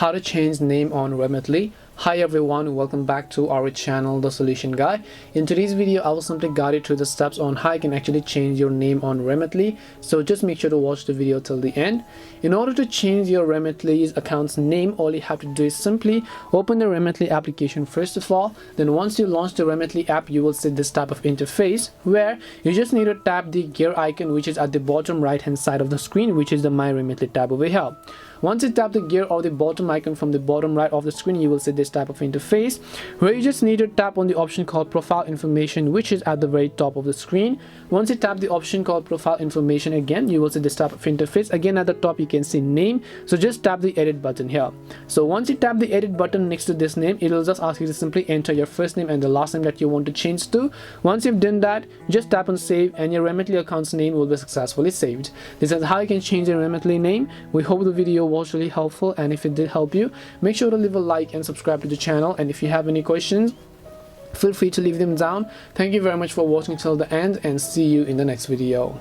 how to change name on Remitly. Hi everyone, welcome back to our channel, The Solution Guy. In today's video, I will simply guide you through the steps on how you can actually change your name on Remitly. So just make sure to watch the video till the end. In order to change your Remitly's account's name, all you have to do is simply open the Remitly application first of all. Then once you launch the Remitly app, you will see this type of interface where you just need to tap the gear icon, which is at the bottom right hand side of the screen, which is the My Remitly tab over here. Once you tap the gear or the bottom icon from the bottom right of the screen, you will see this type of interface where you just need to tap on the option called profile information, which is at the very top of the screen. Once you tap the option called profile information again, you will see this type of interface. Again, at the top you can see name, so just tap the edit button here. So once you tap the edit button next to this name, it will just ask you to simply enter your first name and the last name that you want to change to. Once you've done that, just tap on save and your Remitly account's name will be successfully saved. This is how you can change your Remitly name. We hope the video was really helpful, and if it did help you, make sure to leave a like and subscribe to the channel. And if you have any questions, feel free to leave them down. Thank you very much for watching till the end, and see you in the next video.